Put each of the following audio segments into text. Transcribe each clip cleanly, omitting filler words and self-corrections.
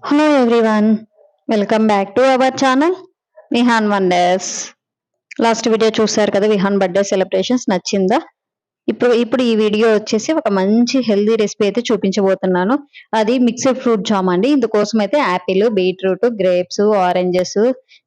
Hello everyone, welcome back to our channel Vihaan Wonders. Last video చూసారు కదా, Vihaan birthday celebrations నచ్చిందా? ఇప్పుడు ఈ వీడియో వచ్చేసి ఒక మంచి హెల్దీ రెసిపీ అయితే చూపించబోతున్నాను. అది మిక్స్డ్ ఫ్రూట్ జామ్ అండి. ఇందుకోసం అయితే యాపిల్, బీట్రూట్, గ్రేప్స్, ఆరెంజెస్,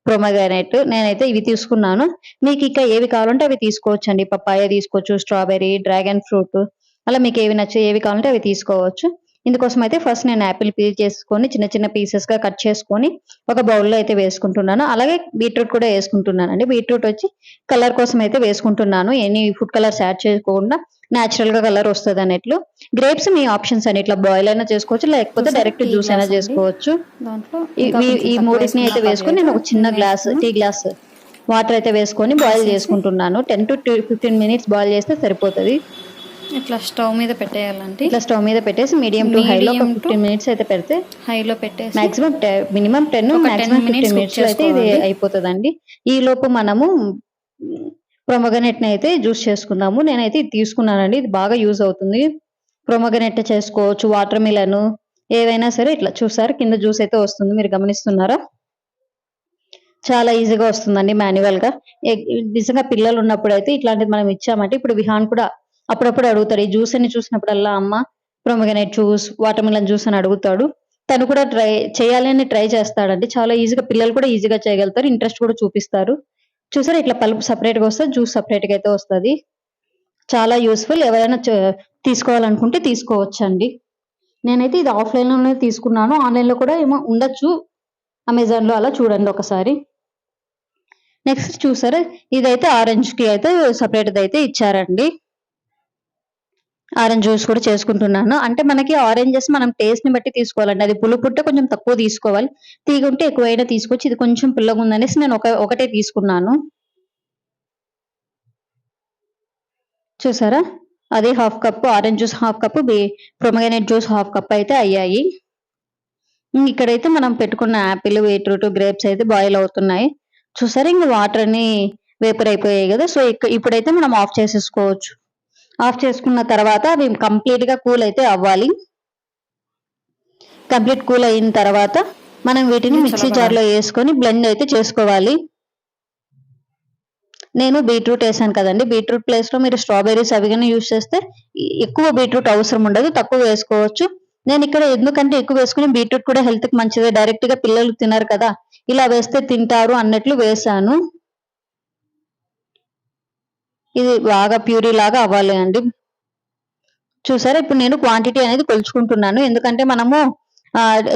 ప్రొమగ్రానేట్ నేనైతే ఇవి తీసుకున్నాను. మీకు ఇంకా ఏవి కావాలంటే అవి తీసుకోవచ్చండి. పప్పాయ తీసుకోవచ్చు, స్ట్రాబెర్రీ, డ్రాగన్ ఫ్రూట్, అలా మీకు ఏవి నచ్చే ఏవి కావాలంటే అవి తీసుకోవచ్చు. ఇందుకోసం అయితే ఫస్ట్ నేను యాపిల్ పీల్ చేసుకొని చిన్న చిన్న పీసెస్ గా కట్ చేసుకొని ఒక బౌల్లో అయితే వేసుకుంటున్నాను. అలాగే బీట్రూట్ కూడా వేసుకుంటున్నాను అండి. బీట్రూట్ వచ్చి కలర్ కోసం అయితే వేసుకుంటున్నాను. ఎనీ ఫుడ్ కలర్స్ యాడ్ చేయకుండా న్యాచురల్ గా కలర్ వస్తుంది అన్నట్లు. గ్రేప్స్ మీ ఆప్షన్స్ అని, ఇట్లా బాయిల్ అయినా చేసుకోవచ్చు, లేకపోతే డైరెక్ట్ జ్యూస్ అయినా చేసుకోవచ్చు. ఈ మూడింటిని అయితే వేసుకొని నేను ఒక చిన్న గ్లాస్, టీ గ్లాస్ వాటర్ అయితే వేసుకొని బాయిల్ చేసుకుంటున్నాను. 10 to 15 minutes బాయిల్ చేస్తే సరిపోతుంది. ఇట్లా స్టవ్ మీద పెట్టేయాలండి. ఇట్లా స్టవ్ మీద పెట్టేసి మీడియం టు హైలో ఒక 15 minutes అయితే పెడితే, హైలో పెట్టేసి మాక్సిమం మినిమం 10 మాక్సిమం 15 minutes లో అయితే ఇది అయిపోతుందండి. ఈ లోపు మనము ప్రొమగనెట్ ని అయితే జ్యూస్ చేసుకుందాము. నేనైతే ఇది తీసుకున్నానండి. ఇది బాగా యూజ్ అవుతుంది. ప్రొమగనెట్ చేసుకోవచ్చు, వాటర్ మిలన్, ఏవైనా సరే. ఇట్లా చూసారు, కింద జ్యూస్ అయితే వస్తుంది, మీరు గమనిస్తున్నారా? చాలా ఈజీగా వస్తుందండి మాన్యువల్ గా. నిజంగా పిల్లలు ఉన్నప్పుడు అయితే ఇట్లాంటిది మనం ఇచ్చామంటే, ఇప్పుడు విహాన్ కూడా అప్పుడప్పుడు అడుగుతాడు. ఈ జ్యూస్ అని చూసినప్పుడల్లా అమ్మ ప్రొమగనేట్ జ్యూస్, వాటర్ మిలన్ జ్యూస్ అని అడుగుతాడు. తను కూడా చేయాలని ట్రై చేస్తాడండి. చాలా ఈజీగా, పిల్లలు కూడా ఈజీగా చేయగలుగుతారు, ఇంట్రెస్ట్ కూడా చూపిస్తారు. చూసారా, ఇట్లా పల్పు సపరేట్ గా వస్తుంది, జ్యూస్ సపరేట్ గా అయితే వస్తుంది. చాలా యూస్ఫుల్. ఎవరైనా తీసుకోవాలనుకుంటే తీసుకోవచ్చండి. నేనైతే ఇది ఆఫ్లైన్ లోనే తీసుకున్నాను. ఆన్లైన్ లో కూడా ఏమో ఉండొచ్చు, అమెజాన్ లో. అలా చూడండి ఒకసారి. నెక్స్ట్ చూసారా, ఇదైతే ఆరెంజ్ కి అయితే సపరేట్ అయితే ఇచ్చారండి. ఆరెంజ్ జ్యూస్ కూడా చేసుకుంటున్నాను. అంటే మనకి ఆరెంజెస్ మనం టేస్ట్ ని బట్టి తీసుకోవాలండి. అది పులుపుంటే కొంచెం తక్కువ తీసుకోవాలి, తీగుంటే ఎక్కువైనా తీసుకోవచ్చు. ఇది కొంచెం పుల్లగా ఉందనేసి నేను ఒకటే తీసుకున్నాను. చూసారా, అది half cup orange juice, half cup pomegranate juice, half cup అయితే అయ్యాయి. ఇక్కడైతే మనం పెట్టుకున్న యాపిల్, బీట్రూట్, గ్రేప్స్ అయితే బాయిల్ అవుతున్నాయి. చూసారా, ఇంక వాటర్ అన్ని వేపర్ అయిపోయాయి కదా. సో ఇప్పుడైతే మనం ఆఫ్ చేసేసుకోవచ్చు. ఆఫ్ చేసుకున్న తర్వాత అవి కంప్లీట్ గా కూల్ అయితే అవ్వాలి. కంప్లీట్ కూల్ అయిన తర్వాత మనం వీటిని మిక్సీ జార్ లో వేసుకొని బ్లెండ్ అయితే చేసుకోవాలి. నేను బీట్రూట్ వేసాను కదండి. బీట్రూట్ ప్లేస్ లో మీరు స్ట్రాబెర్రీస్ అవి కానీ యూజ్ చేస్తే ఎక్కువ బీట్రూట్ అవసరం ఉండదు, తక్కువ వేసుకోవచ్చు. నేను ఇక్కడ ఎందుకంటే ఎక్కువ వేసుకుని, బీట్రూట్ కూడా హెల్త్ కి మంచిదే, డైరెక్ట్ గా పిల్లలు తినరు కదా, ఇలా వేస్తే తింటారు అన్నట్లు వేసాను. ఇది బాగా ప్యూరీ లాగా అవ్వాలి అండి. చూసారా, ఇప్పుడు నేను క్వాంటిటీ అనేది కొలుచుకుంటున్నాను. ఎందుకంటే మనము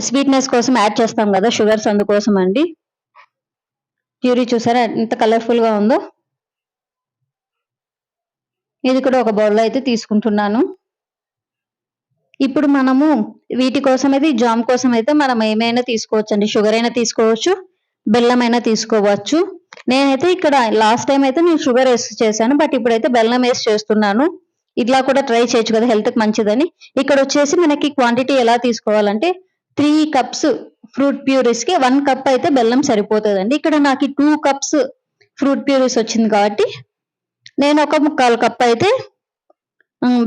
స్వీట్నెస్ కోసం యాడ్ చేస్తాం కదా షుగర్స్, అందుకోసం అండి. ప్యూరీ చూసారా ఎంత కలర్ఫుల్ గా ఉందో. ఇది కూడా ఒక బౌల్లో అయితే తీసుకుంటున్నాను. ఇప్పుడు మనము వీటి కోసం అయితే, జామ్ కోసం అయితే మనం ఏమైనా తీసుకోవచ్చు అండి. షుగర్ అయినా తీసుకోవచ్చు, బెల్లం అయినా తీసుకోవచ్చు. నేనైతే ఇక్కడ లాస్ట్ టైం అయితే నేను షుగర్ వేసి చేశాను, బట్ ఇప్పుడైతే బెల్లం వేసి చేస్తున్నాను. ఇట్లా కూడా ట్రై చేయొచ్చు కదా, హెల్త్ కి మంచిదని. ఇక్కడ వచ్చేసి మనకి క్వాంటిటీ ఎలా తీసుకోవాలంటే, 3 cups ఫ్రూట్ ప్యూరీస్ కి 1 cup అయితే బెల్లం సరిపోతుందండి. ఇక్కడ నాకు 2 cups ఫ్రూట్ ప్యూరీస్ వచ్చింది కాబట్టి నేను ఒక 1/4 cup అయితే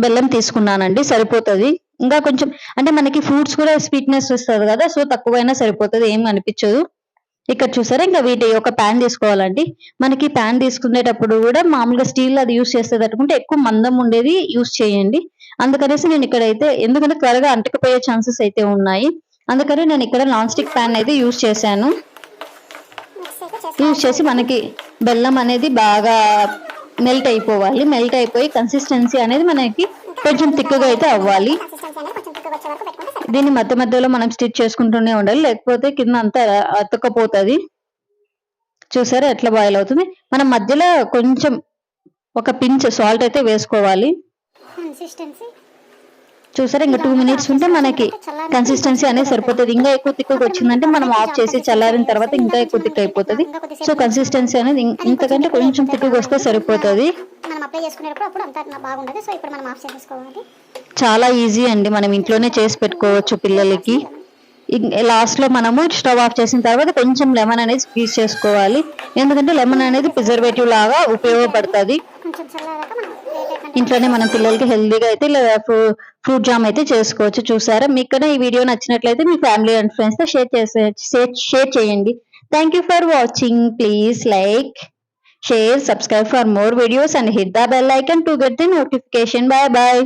బెల్లం తీసుకున్నానండి, సరిపోతుంది. ఇంకా కొంచెం అంటే మనకి ఫ్రూట్స్ కూడా స్వీట్నెస్ వస్తుంది కదా, సో తక్కువైనా సరిపోతుంది, ఏం అనిపించదు. ఇక్కడ చూసారా, ఇంకా వీటి ఒక ప్యాన్ తీసుకోవాలండి. మనకి ప్యాన్ తీసుకునేటప్పుడు కూడా మామూలుగా స్టీల్ అది యూస్ చేసేటట్టుకుంటే ఎక్కువ మందం ఉండేది యూస్ చేయండి. అందుకనేసి నేను ఇక్కడైతే, ఎందుకంటే త్వరగా అంటకపోయే ఛాన్సెస్ అయితే ఉన్నాయి, అందుకని నేను ఇక్కడ నాన్ స్టిక్ ప్యాన్ అయితే యూస్ చేశాను. యూస్ చేసి మనకి బెల్లం అనేది బాగా మెల్ట్ అయిపోవాలి. మెల్ట్ అయిపోయి కన్సిస్టెన్సీ అనేది మనకి కొంచెం తిక్కుగా అయితే అవ్వాలి. దీన్ని మధ్య మధ్యలో మనం స్టిచ్ చేసుకుంటూనే ఉండాలి, లేకపోతే కింద అంతా అతుక్కపోతుంది. చూసారా ఎట్లా బాయిల్ అవుతుంది. మనం మధ్యలో కొంచెం ఒక పించ్ సాల్ట్ అయితే వేసుకోవాలి. చూసారా, ఇంకా 2 minutes ఉంటే మనకి కన్సిస్టెన్సీ అనేది సరిపోతుంది. ఇంకా ఎక్కువ తిక్కుగా వచ్చిందంటే మనం ఆఫ్ చేసి చల్లారిన తర్వాత ఇంకా ఎక్కువ తిక్కు అయిపోతుంది. సో కన్సిస్టెన్సీ అనేది ఇంతకంటే కొంచెం తిక్కుగా వస్తే సరిపోతుంది. చాలా ఈజీ అండి, మనం ఇంట్లోనే చేసి పెట్టుకోవచ్చు పిల్లలకి. లాస్ట్ లో మనము స్టవ్ ఆఫ్ చేసిన తర్వాత కొంచెం లెమన్ అనేది స్క్వీజ్ చేసుకోవాలి. ఎందుకంటే లెమన్ అనేది ప్రిజర్వేటివ్ లాగా ఉపయోగపడుతుంది. ఇంట్లోనే మనం పిల్లలకి హెల్దీగా అయితే ఇలా ఫ్రూట్ జామ్ అయితే చేసుకోవచ్చు. చూసారా? మీకు కూడా ఈ వీడియో నచ్చినట్లయితే మీ ఫ్యామిలీ అండ్ ఫ్రెండ్స్ తో షేర్ చేయండి. Thank you for watching. Please like, share, subscribe for more videos and hit the bell icon to get the notification. Bye bye.